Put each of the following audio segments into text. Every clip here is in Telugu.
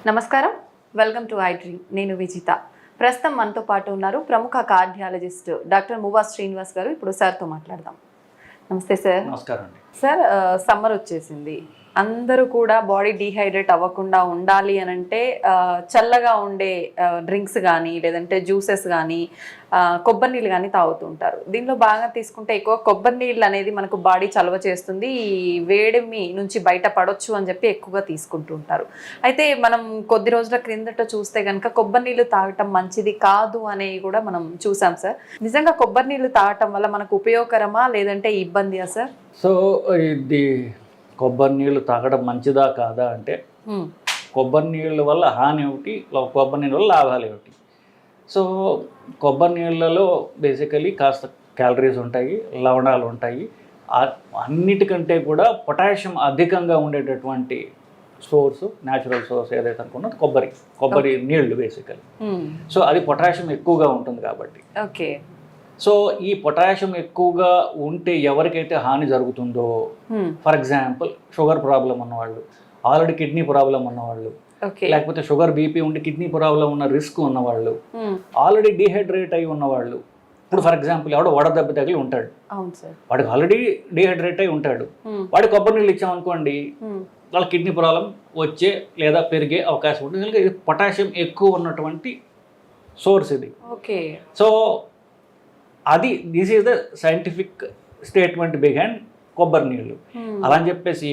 నమస్కారం, వెల్కమ్ టు ఐ డ్రీమ్. నేను విజిత. ప్రస్తుతం మనతో పాటు ఉన్నారు ప్రముఖ కార్డియాలజిస్ట్ డాక్టర్ మువా శ్రీనివాస్ గారు. ఇప్పుడు సార్తో మాట్లాడదాం. నమస్తే సార్. నమస్కారం అండి. సార్, సమ్మర్ వచ్చేసింది. అందరూ కూడా బాడీ డీహైడ్రేట్ అవ్వకుండా ఉండాలి అని అంటే చల్లగా ఉండే డ్రింక్స్ కానీ లేదంటే జ్యూసెస్ కానీ కొబ్బరి నీళ్ళు కానీ తాగుతుంటారు. దీనిలో బాగా తీసుకుంటే ఎక్కువ కొబ్బరి నీళ్ళు అనేది మనకు బాడీ చలవ చేస్తుంది, వేడిమి నుంచి బయటపడవచ్చు అని చెప్పి ఎక్కువగా తీసుకుంటుంటారు. అయితే మనం కొద్ది రోజుల క్రిందట చూస్తే కనుక కొబ్బరి నీళ్ళు తాగటం మంచిది కాదు అనేవి కూడా మనం చూసాం సార్. నిజంగా కొబ్బరి నీళ్ళు తాగటం వల్ల మనకు ఉపయోగకరమా లేదంటే ఇబ్బందియా సార్? సో ఇది కొబ్బరి నీళ్ళు తాగడం మంచిదా కాదా అంటే కొబ్బరి నీళ్ళ వల్ల హాని ఏమిటి, కొబ్బరి నీళ్ళ వల్ల లాభాలు ఏమిటి? సో కొబ్బరి నీళ్ళలో బేసికలీ కాస్త క్యాలరీస్ ఉంటాయి, లవణాలు ఉంటాయి. అన్నిటికంటే కూడా పొటాషియం అధికంగా ఉండేటటువంటి సోర్స్, న్యాచురల్ సోర్స్ ఏదైతే అనుకున్నది కొబ్బరి నీళ్ళు బేసికలీ. సో అది పొటాషియం ఎక్కువగా ఉంటుంది కాబట్టి. ఓకే. సో ఈ పొటాషియం ఎక్కువగా ఉంటే ఎవరికైతే హాని జరుగుతుందో, ఫర్ ఎగ్జాంపుల్ షుగర్ ప్రాబ్లం ఉన్నవాళ్ళు, ఆల్రెడీ కిడ్నీ ప్రాబ్లం ఉన్నవాళ్ళు, లేకపోతే షుగర్ బీపీ ఉండి కిడ్నీ ప్రాబ్లం ఉన్న రిస్క్ ఉన్నవాళ్ళు, ఆల్రెడీ డీహైడ్రేట్ అయి ఉన్నవాళ్ళు. ఇప్పుడు ఫర్ ఎగ్జాంపుల్ ఎవడో వడదెబ్బ తగిలి ఉంటాడు, వాడికి ఆల్రెడీ డీహైడ్రేట్ అయి ఉంటాడు, వాడికి కొబ్బరి నీళ్ళు ఇచ్చామనుకోండి వాళ్ళ కిడ్నీ ప్రాబ్లం వచ్చే లేదా పెరిగే అవకాశం ఉంటుంది. ఎందుకంటే ఇది పొటాషియం ఎక్కువ ఉన్నటువంటి సోర్స్ ఇది. ఓకే. సో అది this is the scientific statement behind కొబ్బరి నీళ్ళు. అలా అని చెప్పేసి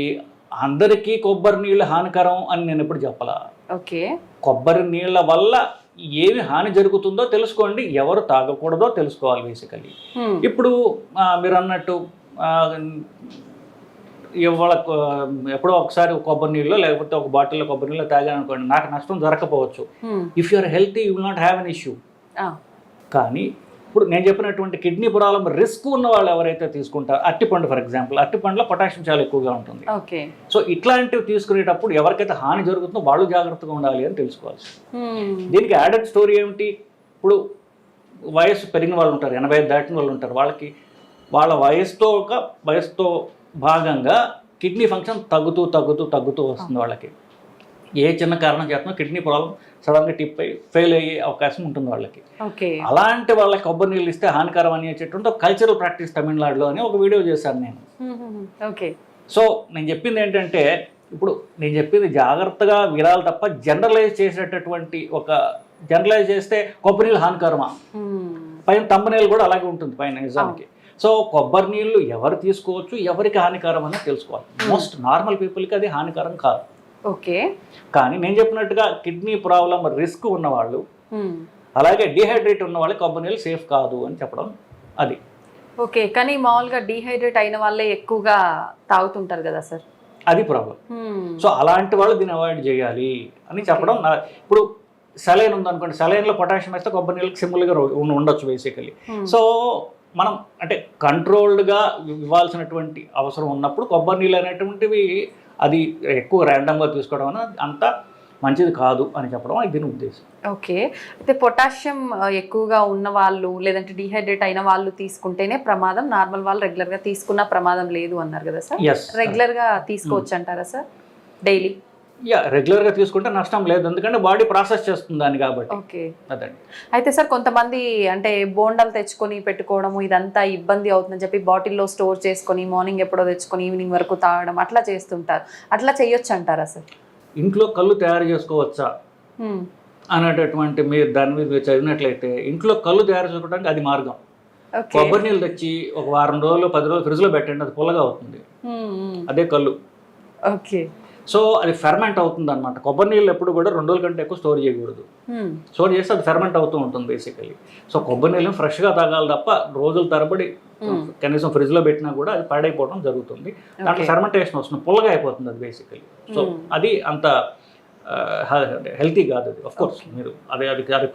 అందరికీ కొబ్బరి నీళ్ళు హానికరం అని నేను ఎప్పుడు చెప్పలా. ఓకే. కొబ్బరి నీళ్ళ వల్ల ఏమి హాని జరుగుతుందో తెలుసుకోండి, ఎవరు తాగకూడదో తెలుసుకోవాలి బేసికలీ. ఇప్పుడు మీరు అన్నట్టు ఇవాళ ఎప్పుడో ఒకసారి కొబ్బరి నీళ్ళు లేకపోతే ఒక బాటిల్లో కొబ్బరి నీళ్ళు తాగాను అనుకోండి, నాకు నష్టం జరగకపోవచ్చు. If you are healthy you will not have an issue. కానీ ఇప్పుడు నేను చెప్పినటువంటి కిడ్నీ ప్రాబ్లం రిస్క్ ఉన్న వాళ్ళు ఎవరైతే తీసుకుంటారో, అరటిపండు ఫర్ ఎగ్జాంపుల్, అరటిపండులో పొటాషియం చాలా ఎక్కువగా ఉంటుంది. సో ఇట్లాంటివి తీసుకునేటప్పుడు ఎవరికైతే హాని జరుగుతుందో వాళ్ళు జాగ్రత్తగా ఉండాలి అని తెలుసుకోవాలి. దీనికి యాడెడ్ స్టోరీ ఏమిటి? ఇప్పుడు వయసు పెరిగిన వాళ్ళు ఉంటారు, 85 దాటిన వాళ్ళు ఉంటారు, వాళ్ళకి వాళ్ళ వయసుతో భాగంగా కిడ్నీ ఫంక్షన్ తగ్గుతూ వస్తుంది. వాళ్ళకి ఏ చిన్న కారణం చేతనో కిడ్నీ ప్రాబ్లం సడన్గా టిప్ అయ్యి ఫెయిల్ అయ్యే అవకాశం ఉంటుంది వాళ్ళకి. అలాంటి వాళ్ళకి కొబ్బరి నీళ్ళు ఇస్తే హానికరం అని చెప్పేటువంటి ఒక కల్చరల్ ప్రాక్టీస్ తమిళనాడులో అని ఒక వీడియో చేశాను నేను. ఓకే. సో నేను చెప్పింది ఏంటంటే, ఇప్పుడు నేను చెప్పింది జాగ్రత్తగా వినాలి తప్ప జనరలైజ్ చేసేటటువంటి జనరలైజ్ చేస్తే కొబ్బరి నీళ్ళు హానికరమా, పైన తంబనేలు కూడా అలాగే ఉంటుంది పైన నిజానికి. సో కొబ్బరి నీళ్ళు ఎవరు తీసుకోవచ్చు, ఎవరికి హానికరం అని తెలుసుకోవాలి. మోస్ట్ నార్మల్ పీపుల్కి అది హానికరం కాదు. ఓకే. కానీ నేను చెప్పినట్టుగా కిడ్నీ ప్రాబ్లం రిస్క్ ఉన్నవాళ్ళు, అలాగే డీహైడ్రేట్ ఉన్న వాళ్ళకి కొబ్బరి నీళ్ళు సేఫ్ కాదు అని చెప్పడం అది. ఓకే. కానీ మామూలుగా డీహైడ్రేట్ అయిన వాళ్ళే ఎక్కువగా తాగుతుంటారు కదా సార్, అది ప్రాబ్లం. సో అలాంటి వాళ్ళు దీన్ని అవాయిడ్ చేయాలి అని చెప్పడం. ఇప్పుడు సెలైన్ ఉందనుకోండి, సెలైన్లో పొటాషియం వేస్తే కొబ్బరి నీళ్ళకి సింపుల్గా ఉండొచ్చు బేసికలీ. సో మనం అంటే కంట్రోల్డ్గా ఇవ్వాల్సినటువంటి అవసరం ఉన్నప్పుడు కొబ్బరి నీళ్ళు అనేటువంటివి అది ఎక్కువ ర్యాండమ్గా తీసుకోవడం అనేది అంత మంచిది కాదు అని చెప్పడం అది దీని ఉద్దేశం. ఓకే. అయితే పొటాషియం ఎక్కువగా ఉన్న వాళ్ళు లేదంటే డీహైడ్రేట్ అయిన వాళ్ళు తీసుకుంటేనే ప్రమాదం, నార్మల్ వాళ్ళు రెగ్యులర్గా తీసుకున్న ప్రమాదం లేదు అన్నారు కదా సార్? రెగ్యులర్గా తీసుకోవచ్చు అంటారా సార్? డైలీ రెగ్యులర్గా తీసుకుంటే నష్టం లేదు, ఎందుకంటే బాడీ ప్రాసెస్ చేస్తుంది దాన్ని కాబట్టి. ఓకే. అదండి. అయితే సార్ కొంతమంది అంటే బోండాలు తెచ్చుకొని పెట్టుకోవడము ఇదంతా ఇబ్బంది అవుతుందని చెప్పి బాటిల్లో స్టోర్ చేసుకొని మార్నింగ్ ఎప్పుడో తెచ్చుకొని ఈవినింగ్ వరకు తాగడం అట్లా చేస్తుంటారు. అట్లా చేయొచ్చు అంటారా సార్? ఇంట్లో కళ్ళు తయారు చేసుకోవచ్చా అనేటటువంటి మీరు దాని మీద చదివినట్లయితే, ఇంట్లో కళ్ళు తయారు చేసుకోవడానికి అది మార్గం. కొబ్బరి నీళ్ళు తెచ్చి ఒక వారం రోజులు 10 రోజులు ఫ్రిడ్జ్లో పెట్టండి, అది పుల్లగా అవుతుంది, అదే కళ్ళు. ఓకే. సో అది ఫెర్మెంట్ అవుతుంది అనమాట. కొబ్బరి నీళ్ళు ఎప్పుడు కూడా 2 రోజుల కంటే ఎక్కువ స్టోర్ చేయకూడదు. స్టోర్ చేస్తే అది ఫెర్మెంట్ అవుతూ ఉంటుంది బేసికలీ. సో కొబ్బరి నీళ్ళని ఫ్రెష్గా తాగాలి తప్ప రోజుల తరబడి కనీసం ఫ్రిడ్జ్లో పెట్టినా కూడా అది పాడైపోవడం జరుగుతుంది. దాంట్లో ఫెర్మెంటేషన్ వస్తుంది, పుల్లగా అయిపోతుంది అది బేసికలీ. సో అది అంత హెల్తీ కాదు అది. ఆఫ్ కోర్స్ మీరు అది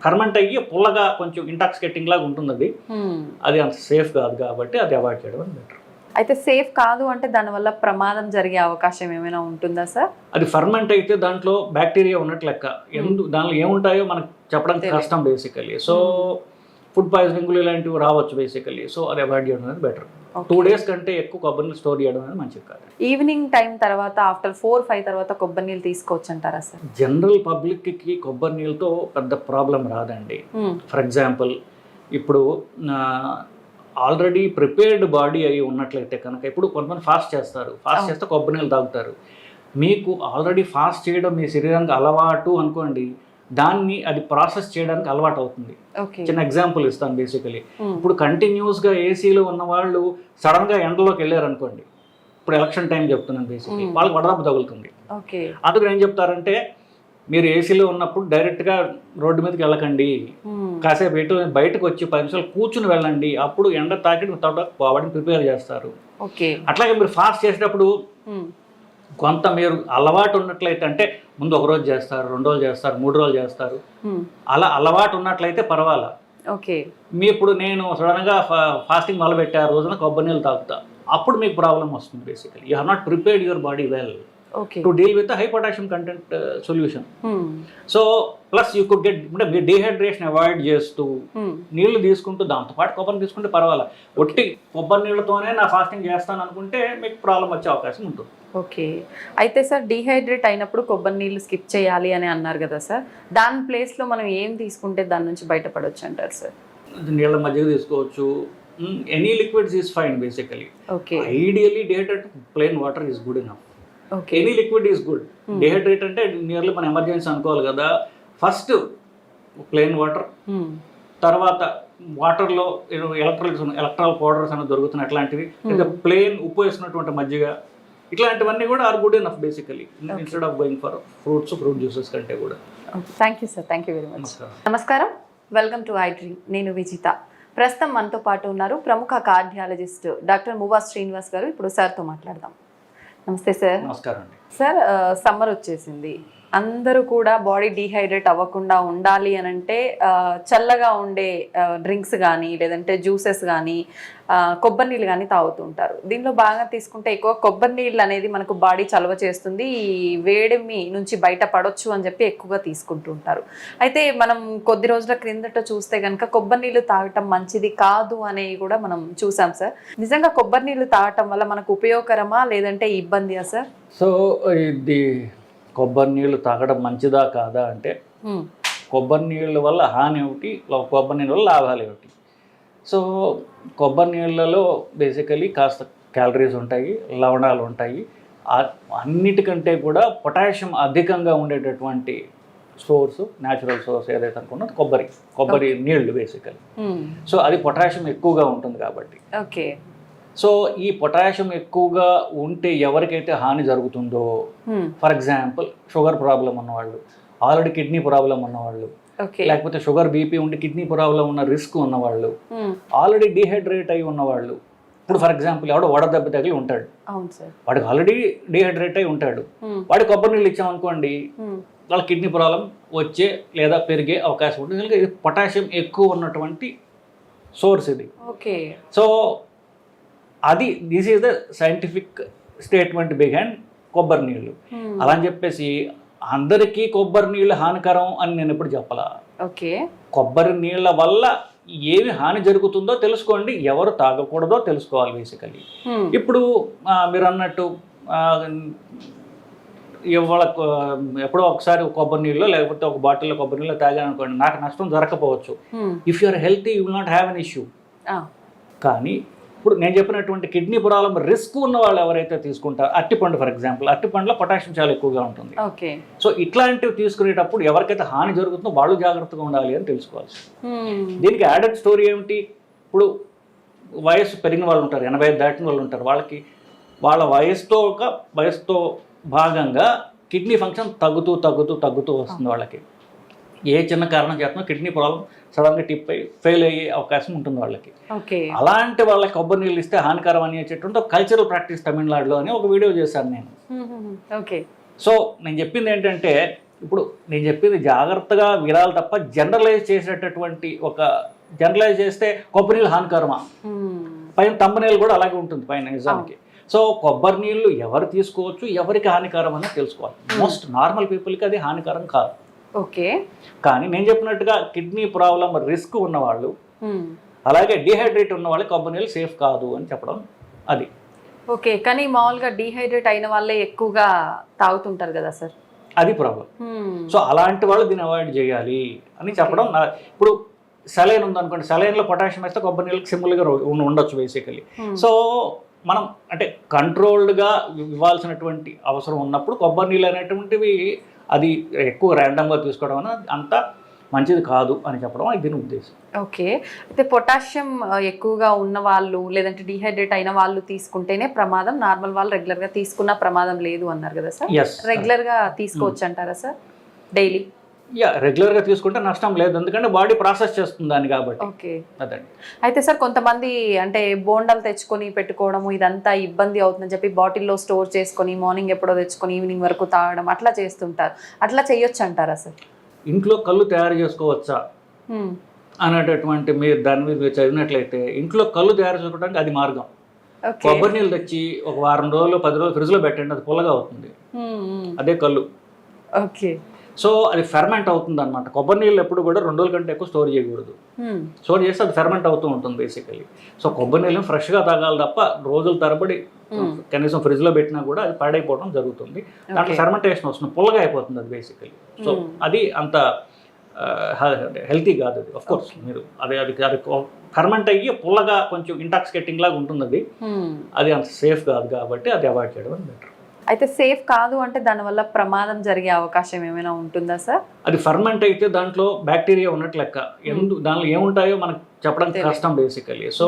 ఫెర్మెంట్ అయ్యి పుల్లగా కొంచెం ఇంటాక్సికేటింగ్ లాగా ఉంటుంది అది అంత సేఫ్ కాదు కాబట్టి అది అవాయిడ్ చేయడం బెటర్. అయితే సేఫ్ కాదు అంటే దానివల్ల ప్రమాదం జరిగే అవకాశం ఏమైనా ఉంటుందా సార్? అది ఫర్మెంట్ అయితే దాంట్లో బ్యాక్టీరియా ఉన్నట్లు లెక్క. దానిలో ఏముంటాయో మనకు చెప్పడానికి కష్టం బేసికలీ. సో ఫుడ్ పాయిజనింగ్లు ఇలాంటివి రావచ్చు బేసికలీ. సో అది అవాయిడ్ చేయడం అనేది బెటర్. 2 days కంటే ఎక్కువ కొబ్బరి నీళ్ళు స్టోర్ చేయడం అనేది మంచిది కాదు. ఈవినింగ్ టైం తర్వాత ఆఫ్టర్ 4-5 తర్వాత కొబ్బరి నీళ్ళు తీసుకోవచ్చు అంటారా సార్? జనరల్ పబ్లిక్కి కొబ్బరి నీళ్ళతో పెద్ద ప్రాబ్లం రాదండి. ఫర్ ఎగ్జాంపుల్ ఇప్పుడు ఆల్రెడీ ప్రిపేర్డ్ బాడీ అయి ఉన్నట్లయితే కనుక, ఇప్పుడు కొంతమంది ఫాస్ట్ చేస్తారు, ఫాస్ట్ చేస్తే కొబ్బరి నీళ్ళు తాగుతారు. మీకు ఆల్రెడీ ఫాస్ట్ చేయడం మీ శరీరానికి అలవాటు అనుకోండి, దాన్ని అది ప్రాసెస్ చేయడానికి అలవాటు అవుతుంది. చిన్న ఎగ్జాంపుల్ ఇస్తాను. బేసికలీ ఇప్పుడు కంటిన్యూస్గా ఏసీలో ఉన్న వాళ్ళు సడన్గా ఎండలోకి వెళ్ళారు అనుకోండి, ఇప్పుడు ఎలక్షన్ టైం చెప్తున్నాను, బేసికలీ వాళ్ళకి వడదెబ్బ తగులుతుంది. అందుకు ఏం చెప్తారంటే, మీరు ఏసీలో ఉన్నప్పుడు డైరెక్ట్గా రోడ్డు మీదకి వెళ్ళకండి, కాసేపు బయటకు వచ్చి 10 నిమిషాలు కూర్చుని వెళ్ళండి, అప్పుడు ఎండ తాకి వాడిని ప్రిపేర్ చేస్తారు. అట్లాగే మీరు ఫాస్ట్ చేసేటప్పుడు కొంత మీరు అలవాటు ఉన్నట్లయితే, అంటే ముందు 1 రోజు చేస్తారు, 2 రోజులు చేస్తారు, 3 రోజులు చేస్తారు, అలా అలవాటు ఉన్నట్లయితే పర్వాలా. మీ ఇప్పుడు నేను సడన్గా ఫాస్టింగ్ మొదలుపెట్టే ఆ రోజున కొబ్బరి నీళ్ళు తాగుతా, అప్పుడు మీకు ప్రాబ్లం వస్తుంది. Basically you have not prepared your body well to deal with high potassium content solution. So plus you could get, అంటే డీహైడ్రేషన్ అవాయిడ్ చేస్తూ నీళ్లు తీసుకుంటూ దాంతోపాటు కొబ్బరి తీసుకుంటే పర్వాలా. ఒట్టి కొబ్బరి నీళ్ళతోనే నా ఫాస్టింగ్ చేస్తాను అనుకుంటే మీకు ప్రాబ్లం వచ్చే అవకాశం ఉంటుంది. అయితే సార్, డీహైడ్రేట్ అయినప్పుడు కొబ్బరి నీళ్ళు స్కిప్ చేయాలి అని అన్నారు కదా సార్, దాని ప్లేస్లో మనం ఏం తీసుకుంటే దాని నుంచి బయటపడవచ్చు అంటారు సార్? నీళ్ళ మజ్జిగ తీసుకోవచ్చు, any liquids is fine basically. Ideally dehydrate plain water is good enough. Any liquid is good. Dehydrate అంటే నియర్లీ మన ఎమర్జెన్సీ అనుకోవాలి కదా, ఫస్ట్ ప్లెయిన్ వాటర్, తర్వాత వాటర్లో ఎలక్ట్రాల్ పౌడర్స్ అనేది దొరుకుతున్నాయి అట్లాంటివి, లేదా ప్లెయిన్ ఉప్పు వేసుకున్నటువంటి మజ్జిగ, ఇట్లాంటివన్నీ కూడా are good enough basically, instead of going for fruit juices కంటే కూడా. Thank you sir, thank you very much. నమస్కారం, వెల్కమ్ టు ఐ డ్రీమ్. నేను విజిత. ప్రస్తుతం మనతో పాటు ఉన్నారు ప్రముఖ కార్డియాలజిస్ట్ డాక్టర్ మువా శ్రీనివాస్ గారు. ఇప్పుడు సార్తో మాట్లాడదాం. నమస్తే సార్. నమస్కారం అండి. సార్, సమ్మర్ వచ్చేసింది, అందరూ కూడా బాడీ డీహైడ్రేట్ అవ్వకుండా ఉండాలి అని అంటే చల్లగా ఉండే డ్రింక్స్ కానీ లేదంటే జ్యూసెస్ కానీ కొబ్బరి నీళ్ళు కానీ తాగుతుంటారు. దీనిలో బాగా తీసుకుంటే ఎక్కువ కొబ్బరి నీళ్ళు అనేది మనకు బాడీ చలవ చేస్తుంది, వేడిమి నుంచి బయటపడవచ్చు అని చెప్పి ఎక్కువగా తీసుకుంటూ ఉంటారు. అయితే మనం కొద్ది రోజుల క్రిందట చూస్తే కనుక కొబ్బరి నీళ్ళు తాగటం మంచిది కాదు అనేవి కూడా మనం చూసాం సార్. నిజంగా కొబ్బరి నీళ్ళు తాగటం వల్ల మనకు ఉపయోగకరమా లేదంటే ఇబ్బందియా సార్? సో ఇది కొబ్బరి నీళ్ళు తాగడం మంచిదా కాదా అంటే, కొబ్బరి నీళ్ళ వల్ల హాని ఏమిటి, కొబ్బరి నీళ్ళ వల్ల లాభాలు ఏమిటి? సో కొబ్బరి నీళ్ళలో బేసికలీ కాస్త క్యాలరీస్ ఉంటాయి, లవణాలు ఉంటాయి, అన్నిటికంటే కూడా పొటాషియం అధికంగా ఉండేటటువంటి సోర్స్, న్యాచురల్ సోర్స్ ఏదైతే అనుకున్నది కొబ్బరి నీళ్ళు బేసికలీ. సో అది పొటాషియం ఎక్కువగా ఉంటుంది కాబట్టి. సో ఈ పొటాషియం ఎక్కువగా ఉంటే ఎవరికైతే హాని జరుగుతుందో, ఫర్ ఎగ్జాంపుల్ షుగర్ ప్రాబ్లం ఉన్నవాళ్ళు, ఆల్రెడీ కిడ్నీ ప్రాబ్లం ఉన్నవాళ్ళు, లేకపోతే షుగర్ బీపీ ఉండి కిడ్నీ ప్రాబ్లం ఉన్న రిస్క్ ఉన్నవాళ్ళు, ఆల్రెడీ డీహైడ్రేట్ అయి ఉన్నవాళ్ళు. ఇప్పుడు ఫర్ ఎగ్జాంపుల్ ఎవడో వడదెబ్బ తగిలి ఉంటాడు, వాడికి ఆల్రెడీ డీహైడ్రేట్ అయి ఉంటాడు, వాడికి కొబ్బరి నీళ్ళు ఇచ్చామనుకోండి వాళ్ళ కిడ్నీ ప్రాబ్లం వచ్చే లేదా పెరిగే అవకాశం ఉంటుంది. ఎందుకంటే ఇది పొటాషియం ఎక్కువ ఉన్నటువంటి సోర్స్ ఇది. సో అది this is the scientific statement behind కొబ్బరి నీళ్ళు. అలా అని చెప్పేసి అందరికీ కొబ్బరి నీళ్ళు హానికరం అని నేను ఎప్పుడు చెప్పాలా. కొబ్బరి నీళ్ళ వల్ల ఏమి హాని జరుగుతుందో తెలుసుకోండి, ఎవరు తాగకూడదో తెలుసుకోవాలి బేసికలీ. ఇప్పుడు మీరు అన్నట్టు ఇవాళ ఎప్పుడో ఒకసారి కొబ్బరి నీళ్ళు లేకపోతే ఒక బాటిల్లో కొబ్బరి నీళ్ళు తాగాను అనుకోండి, నాకు నష్టం జరగకపోవచ్చు. If you are healthy you will not have an issue. కానీ ఇప్పుడు నేను చెప్పినటువంటి కిడ్నీ ప్రాబ్లం రిస్క్ ఉన్న వాళ్ళు ఎవరైతే తీసుకుంటారో, అరటిపండు ఫర్ ఎగ్జాంపుల్, అరటిపండులో పొటాషియం చాలా ఎక్కువగా ఉంటుంది. సో ఇట్లాంటివి తీసుకునేటప్పుడు ఎవరికైతే హాని జరుగుతుందో వాళ్ళు జాగ్రత్తగా ఉండాలి అని తెలుసుకోవాలి. దీనికి యాడెడ్ స్టోరీ ఏమిటి, ఇప్పుడు వయసు పెరిగిన వాళ్ళు ఉంటారు, 85 దాటిన వాళ్ళు ఉంటారు, వాళ్ళ వయసుతో భాగంగా కిడ్నీ ఫంక్షన్ తగ్గుతూ వస్తుంది వాళ్ళకి. ఏ చిన్న కారణం చేతనో కిడ్నీ ప్రాబ్లం సడన్గా టిప్ అయ్యి ఫెయిల్ అయ్యే అవకాశం ఉంటుంది వాళ్ళకి. అలాంటి వాళ్ళకి కొబ్బరి నీళ్ళు ఇస్తే హానికరం అనేటటువంటి ఒక కల్చరల్ ప్రాక్టీస్ తమిళనాడులో అని ఒక వీడియో చేశాను నేను. సో నేను చెప్పింది ఏంటంటే, ఇప్పుడు నేను చెప్పింది జాగ్రత్తగా వినాలి తప్ప జనరలైజ్ చేస్తే కొబ్బరి నీళ్ళు హానికరమా, పైన తమ్మనీళ్ళు కూడా అలాగే ఉంటుంది పైన నిజానికి. సో కొబ్బరి నీళ్ళు ఎవరు తీసుకోవచ్చు, ఎవరికి హానికరం అని తెలుసుకోవాలి. మోస్ట్ నార్మల్ పీపుల్కి అది హానికరం కాదు. కానీ నేను చెప్పినట్టుగా కిడ్నీ ప్రాబ్లం రిస్క్ ఉన్నవాళ్ళు, అలాగే డీహైడ్రేట్ ఉన్న వాళ్ళకి కొబ్బరి నీళ్ళు సేఫ్ కాదు అని చెప్పడం అది. ఓకే, కానీ మామూలుగా డీహైడ్రేట్ అయిన వాళ్ళే ఎక్కువగా తాగుతుంటారు కదా సార్, అది ప్రాబ్లం. సో అలాంటి వాళ్ళు దీన్ని అవాయిడ్ చేయాలి అని చెప్పడం. ఇప్పుడు సెలైన్ ఉందనుకోండి, సెలైన్లో పొటాషియం వేస్తే కొబ్బరి నీళ్ళకి సిమ్ముల్గా ఉండొచ్చు బేసికలీ. సో మనం అంటే కంట్రోల్డ్గా ఇవ్వాల్సినటువంటి అవసరం ఉన్నప్పుడు కొబ్బరి నీళ్ళు అనేటువంటివి అది ఎక్కువ ర్యాండమ్గా తీసుకోవడం అనేది అంత మంచిది కాదు అని చెప్పడం అది దీని ఉద్దేశం. ఓకే, అయితే పొటాషియం ఎక్కువగా ఉన్న వాళ్ళు లేదంటే డీహైడ్రేట్ అయిన వాళ్ళు తీసుకుంటేనే ప్రమాదం, నార్మల్ వాళ్ళు రెగ్యులర్గా తీసుకున్న ప్రమాదం లేదు అన్నారు కదా సార్. రెగ్యులర్గా తీసుకోవచ్చు అంటారా సార్ డైలీ? రెగ్యులర్గా తీసుకుంటే నష్టం లేదు, ఎందుకంటే బాడీ ప్రాసెస్ చేస్తుంది దాన్ని కాబట్టి. ఓకే, అదండి. అయితే సార్ కొంతమంది అంటే బోండాలు తెచ్చుకొని పెట్టుకోవడము ఇదంతా ఇబ్బంది అవుతుందని చెప్పి బాటిల్లో స్టోర్ చేసుకొని మార్నింగ్ ఎప్పుడో తెచ్చుకొని ఈవినింగ్ వరకు తాగడం అట్లా చేస్తుంటారు, అట్లా చేయొచ్చు అంటారా సార్? ఇంట్లో కళ్ళు తయారు చేసుకోవచ్చా అనేటటువంటి మీరు దాని మీద చదివినట్లయితే ఇంట్లో కళ్ళు తయారు చేసుకోవడానికి అది మార్గం. కొబ్బరి నీళ్ళు తెచ్చి ఒక వారం రోజులు 10 రోజులు ఫ్రిడ్జ్లో పెట్టండి, అది పుల్లగా అవుతుంది, అదే కళ్ళు. ఓకే, సో అది ఫెర్మెంట్ అవుతుంది అనమాట. కొబ్బరి నీళ్ళు ఎప్పుడు కూడా 2 రోజుల కంటే ఎక్కువ స్టోర్ చేయకూడదు. స్టోర్ చేస్తే అది ఫెర్మెంట్ అవుతూ ఉంటుంది బేసికలీ. సో కొబ్బరి నీళ్ళని ఫ్రెష్గా తాగాలి తప్ప రోజుల తరబడి కనీసం ఫ్రిడ్జ్లో పెట్టినా కూడా అది పాడైపోవడం జరుగుతుంది. దాంట్లో ఫెర్మెంటేషన్ వస్తుంది, పుల్లగా అయిపోతుంది అది బేసికలీ. సో అది అంత హెల్తీ కాదు అది. ఆఫ్ కోర్స్ మీరు అది అది అది ఫెర్మెంట్ అయ్యి పుల్లగా కొంచెం ఇంటాక్సికేటింగ్ లాగా ఉంటుంది అది, అది అంత సేఫ్ కాదు కాబట్టి అది అవాయిడ్ చేయడం బెటర్. అయితే సేఫ్ కాదు అంటే దానివల్ల ప్రమాదం జరిగే అవకాశం ఏమైనా ఉంటుందా సార్? అది ఫర్మెంట్ అయితే దాంట్లో బ్యాక్టీరియా ఉన్నట్లు లెక్క. దానిలో ఏముంటాయో మనకు చెప్పడానికి కష్టం బేసికలీ. సో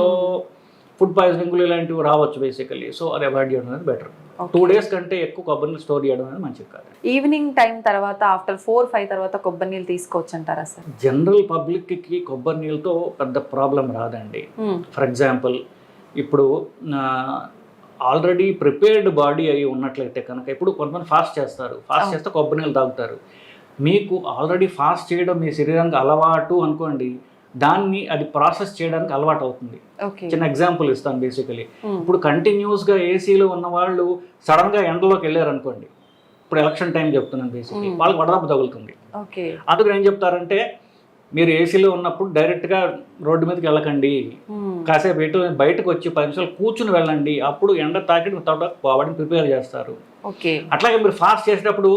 ఫుడ్ పాయిజనింగ్లు ఇలాంటివి రావచ్చు బేసికలీ. సో అది అవాయిడ్ చేయడం అనేది బెటర్. 2 days కంటే ఎక్కువ కొబ్బరి నీళ్ళు స్టోర్ చేయడం అనేది మంచిది కాదు. ఈవినింగ్ టైం తర్వాత ఆఫ్టర్ 4-5 తర్వాత కొబ్బరి నీళ్ళు తీసుకోవచ్చు అంటారా సార్? జనరల్ పబ్లిక్కి కొబ్బరి నీళ్ళతో పెద్ద ప్రాబ్లం రాదండి. ఫర్ ఎగ్జాంపుల్ ఇప్పుడు ఆల్రెడీ ప్రిపేర్డ్ బాడీ అయి ఉన్నట్లయితే కనుక, ఇప్పుడు కొంతమంది ఫాస్ట్ చేస్తారు, ఫాస్ట్ చేస్తే కొబ్బరి నీళ్ళు తాగుతారు. మీకు ఆల్రెడీ ఫాస్ట్ చేయడం మీ శరీరానికి అలవాటు అనుకోండి, దాన్ని అది ప్రాసెస్ చేయడానికి అలవాటు అవుతుంది. చిన్న ఎగ్జాంపుల్ ఇస్తాను బేసికలీ. ఇప్పుడు కంటిన్యూస్గా ఏసీలో ఉన్న వాళ్ళు సడన్గా ఎండలోకి వెళ్ళారు అనుకోండి, ఇప్పుడు ఎలక్షన్ టైం చెప్తున్నాను బేసికలీ, వాళ్ళకి వడదెబ్బ తగులుతుంది. అందుకు ఏం చెప్తారంటే మీరు ఏసీలో ఉన్నప్పుడు డైరెక్ట్గా రోడ్డు మీదకి వెళ్ళకండి, కాసేపు బయటకు వచ్చి 10 నిమిషాలు కూర్చుని వెళ్ళండి, అప్పుడు ఎండ తాకి బాడీని ప్రిపేర్ చేస్తారు. అట్లాగే మీరు ఫాస్ట్ చేసేటప్పుడు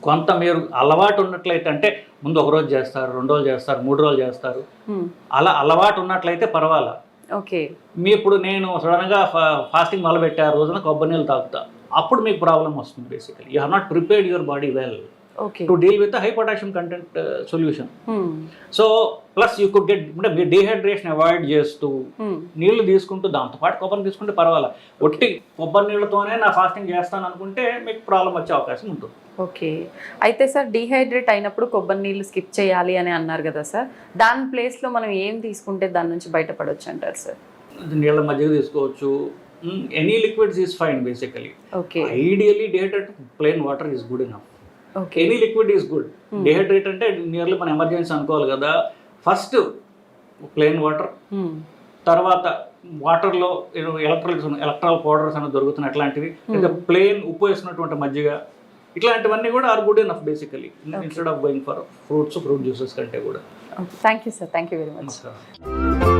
కొంత మీరు అలవాటు ఉన్నట్లయితే, అంటే ముందు 1 రోజు చేస్తారు, 2 రోజులు చేస్తారు, 3 రోజులు చేస్తారు, అలా అలవాటు ఉన్నట్లయితే పర్వాలా. మీ ఇప్పుడు నేను సడన్గా ఫాస్టింగ్ మొదలుపెట్టే ఆ రోజున కొబ్బరి నీళ్ళు తాగుతా, అప్పుడు మీకు ప్రాబ్లం వస్తుంది basically. You have not prepared your body well to deal with high potassium content solution. So plus you could get, అంటే మీరు డీహైడ్రేషన్ అవాయిడ్ చేస్తూ నీళ్లు తీసుకుంటూ దాంతోపాటు కొబ్బరి తీసుకుంటే పర్వాలా. ఒట్టి కొబ్బరి నీళ్ళతోనే నా ఫాస్టింగ్ చేస్తాను అనుకుంటే మీకు ప్రాబ్లం వచ్చే అవకాశం ఉంటుంది. ఓకే, అయితే సార్ డీహైడ్రేట్ అయినప్పుడు కొబ్బరి నీళ్ళు స్కిప్ చేయాలి అని అన్నారు కదా సార్, దాని ప్లేస్లో మనం ఏం తీసుకుంటే దాని నుంచి బయటపడవచ్చు అంటారు సార్? నీళ్ళ మజ్జిగ తీసుకోవచ్చు, any liquids is fine basically. Ideally dehydrate plain water is good enough. Any liquid is good. Dehydrate అంటే నియర్లీ మన ఎమర్జెన్సీ అనుకోవాలి కదా, ఫస్ట్ ప్లెయిన్ వాటర్, తర్వాత వాటర్లో ఎలక్ట్రాల్ పౌడర్స్ అనేది దొరుకుతున్నాయి అట్లాంటివి, లేదా ప్లెయిన్ ఉప్పు వేసినటువంటి మజ్జిగ, ఇట్లాంటివన్నీ కూడా are good enough basically, instead of going for fruit juices కంటే కూడా. Thank you sir, thank you very much.